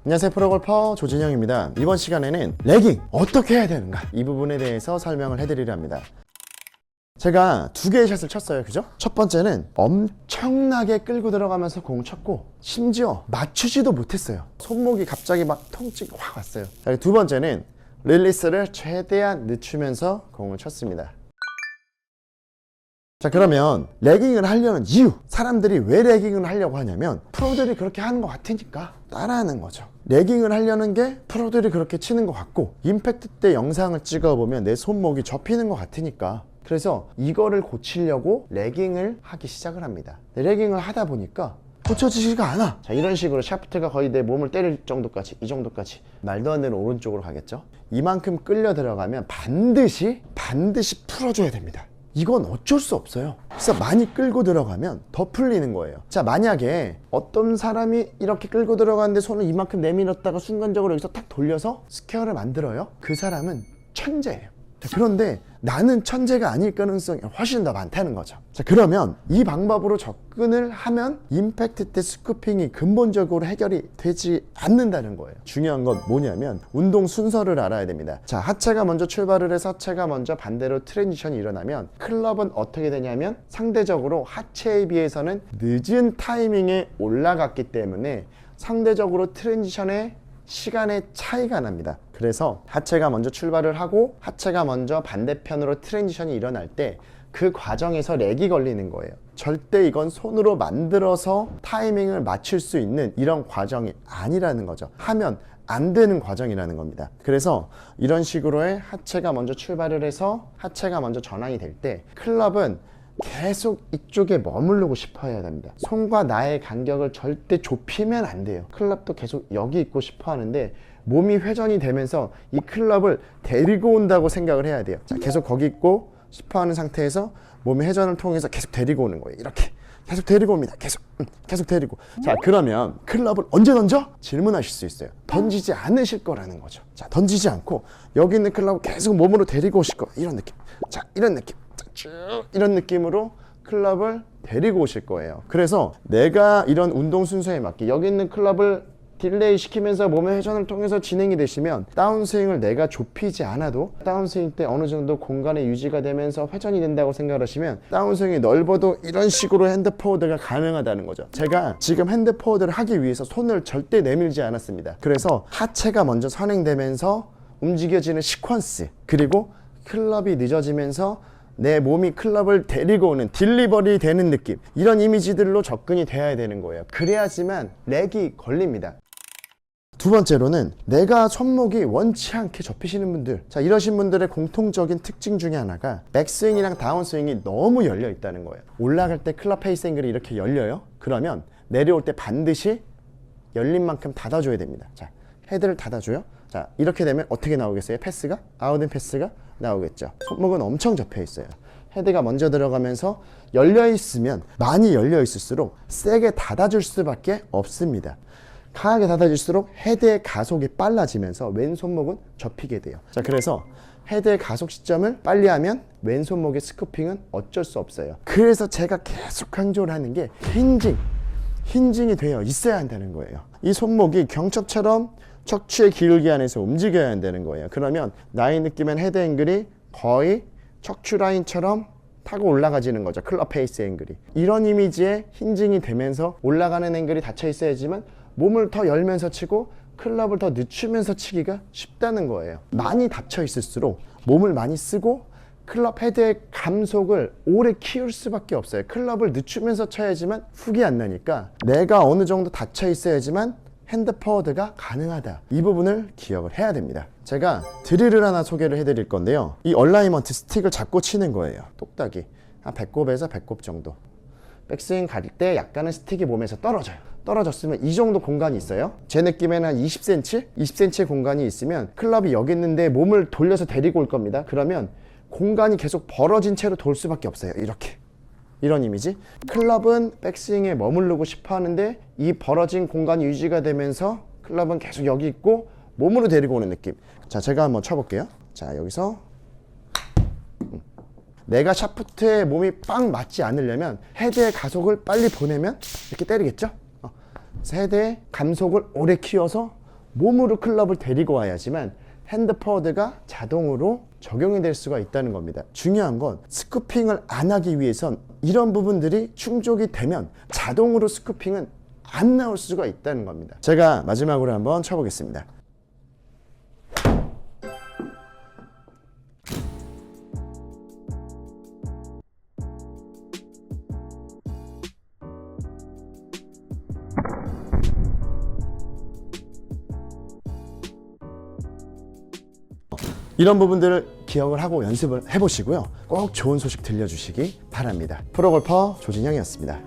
안녕하세요, 프로골퍼 조진영입니다. 이번 시간에는 레깅 어떻게 해야 되는가, 이 부분에 대해서 설명을 해드리려 합니다. 제가 두 개의 샷을 쳤어요, 그죠? 첫 번째는 엄청나게 끌고 들어가면서 공을 쳤고, 심지어 맞추지도 못했어요. 손목이 갑자기 막 통증이 확 왔어요. 두 번째는 릴리스를 최대한 늦추면서 공을 쳤습니다. 자, 그러면 레깅을 하려는 이유, 사람들이 왜 레깅을 하려고 하냐면 프로들이 그렇게 하는 것 같으니까 따라하는 거죠. 레깅을 하려는 게 프로들이 그렇게 치는 것 같고, 임팩트 때 영상을 찍어보면 내 손목이 접히는 것 같으니까, 그래서 이거를 고치려고 레깅을 하기 시작을 합니다. 레깅을 하다 보니까 고쳐지지가 않아. 자, 이런 식으로 샤프트가 거의 내 몸을 때릴 정도까지, 이 정도까지 말도 안 되는 오른쪽으로 가겠죠. 이만큼 끌려 들어가면 반드시 풀어줘야 됩니다. 이건 어쩔 수 없어요. 그래서 많이 끌고 들어가면 더 풀리는 거예요. 자, 만약에 어떤 사람이 이렇게 끌고 들어가는데 손을 이만큼 내밀었다가 순간적으로 여기서 탁 돌려서 스퀘어를 만들어요. 그 사람은 천재예요. 자, 그런데 나는 천재가 아닐 가능성이 훨씬 더 많다는 거죠. 자, 그러면 이 방법으로 접근을 하면 임팩트 때 스쿠핑이 근본적으로 해결이 되지 않는다는 거예요. 중요한 건 뭐냐면 운동 순서를 알아야 됩니다. 자, 하체가 먼저 출발을 해서 하체가 먼저 반대로 트랜지션이 일어나면 클럽은 어떻게 되냐면 상대적으로 하체에 비해서는 늦은 타이밍에 올라갔기 때문에 상대적으로 트랜지션의 시간의 차이가 납니다. 그래서 하체가 먼저 출발을 하고 하체가 먼저 반대편으로 트랜지션이 일어날 때 그 과정에서 렉이 걸리는 거예요. 절대 이건 손으로 만들어서 타이밍을 맞출 수 있는 이런 과정이 아니라는 거죠. 하면 안 되는 과정이라는 겁니다. 그래서 이런 식으로의 하체가 먼저 출발을 해서 하체가 먼저 전환이 될 때 클럽은 계속 이쪽에 머무르고 싶어 해야 됩니다. 손과 나의 간격을 절대 좁히면 안 돼요. 클럽도 계속 여기 있고 싶어 하는데 몸이 회전이 되면서 이 클럽을 데리고 온다고 생각을 해야 돼요. 자, 계속 거기 있고 싶어 하는 상태에서 몸의 회전을 통해서 계속 데리고 오는 거예요. 이렇게 계속 데리고 옵니다. 계속 데리고. 자, 그러면 클럽을 언제 던져? 질문하실 수 있어요. 던지지 않으실 거라는 거죠. 자, 던지지 않고 여기 있는 클럽을 계속 몸으로 데리고 오실 거, 이런 느낌. 자, 이런 느낌. 쭉 이런 느낌으로 클럽을 데리고 오실 거예요. 그래서 내가 이런 운동 순서에 맞게 여기 있는 클럽을 딜레이 시키면서 몸의 회전을 통해서 진행이 되시면 다운스윙을 내가 좁히지 않아도 다운스윙 때 어느 정도 공간이 유지가 되면서 회전이 된다고 생각하시면 다운스윙이 넓어도 이런 식으로 핸드 포워드가 가능하다는 거죠. 제가 지금 핸드 포워드를 하기 위해서 손을 절대 내밀지 않았습니다. 그래서 하체가 먼저 선행되면서 움직여지는 시퀀스, 그리고 클럽이 늦어지면서 내 몸이 클럽을 데리고 오는 딜리버리 되는 느낌, 이런 이미지들로 접근이 돼야 되는 거예요. 그래야지만 렉이 걸립니다. 두 번째로는 내가 손목이 원치 않게 접히시는 분들, 자, 이러신 분들의 공통적인 특징 중에 하나가 백스윙이랑 다운스윙이 너무 열려 있다는 거예요. 올라갈 때 클럽 페이스 앵글이 이렇게 열려요. 그러면 내려올 때 반드시 열린 만큼 닫아줘야 됩니다. 자, 헤드를 닫아줘요. 자, 이렇게 되면 어떻게 나오겠어요? 패스가? 아웃인 패스가 나오겠죠. 손목은 엄청 접혀 있어요. 헤드가 먼저 들어가면서 열려 있으면, 많이 열려 있을수록 세게 닫아줄 수밖에 없습니다. 강하게 닫아줄수록 헤드의 가속이 빨라지면서 왼손목은 접히게 돼요. 자, 그래서 헤드의 가속 시점을 빨리 하면 왼손목의 스쿠핑은 어쩔 수 없어요. 그래서 제가 계속 강조를 하는 게 힌징이 되어 있어야 한다는 거예요. 이 손목이 경첩처럼 척추의 기울기 안에서 움직여야 한다는 거예요. 그러면 나의 느낌엔 헤드 앵글이 거의 척추 라인처럼 타고 올라가지는 거죠. 클럽 페이스 앵글이. 이런 이미지에 힌징이 되면서 올라가는 앵글이 닫혀 있어야지만 몸을 더 열면서 치고 클럽을 더 늦추면서 치기가 쉽다는 거예요. 많이 닫혀 있을수록 몸을 많이 쓰고 클럽 헤드의 감속을 오래 키울 수밖에 없어요. 클럽을 늦추면서 쳐야지만 훅이 안 나니까 내가 어느 정도 닫혀 있어야지만 핸드 포워드가 가능하다. 이 부분을 기억을 해야 됩니다. 제가 드릴을 하나 소개를 해드릴 건데요. 이 얼라이먼트 스틱을 잡고 치는 거예요. 똑딱이 한 배꼽에서 배꼽 정도. 백스윙 갈 때 약간은 스틱이 몸에서 떨어져요. 떨어졌으면 이 정도 공간이 있어요. 제 느낌에는 한 20cm? 20cm의 공간이 있으면 클럽이 여기 있는데 몸을 돌려서 데리고 올 겁니다. 그러면 공간이 계속 벌어진 채로 돌 수밖에 없어요. 이렇게. 이런 이미지. 클럽은 백스윙에 머무르고 싶어 하는데 이 벌어진 공간이 유지가 되면서 클럽은 계속 여기 있고 몸으로 데리고 오는 느낌. 자, 제가 한번 쳐볼게요. 자, 여기서 내가 샤프트에 몸이 빵 맞지 않으려면 헤드의 가속을 빨리 보내면 이렇게 때리겠죠? 그래서 헤드의 감속을 오래 키워서 몸으로 클럽을 데리고 와야지만 핸드 포워드가 자동으로 적용이 될 수가 있다는 겁니다. 중요한 건 스쿠핑을 안 하기 위해선 이런 부분들이 충족이 되면 자동으로 스쿠핑은 안 나올 수가 있다는 겁니다. 제가 마지막으로 한번 쳐보겠습니다. 이런 부분들을 기억을 하고 연습을 해보시고요. 꼭 좋은 소식 들려주시기 바랍니다. 프로골퍼 조진영이었습니다.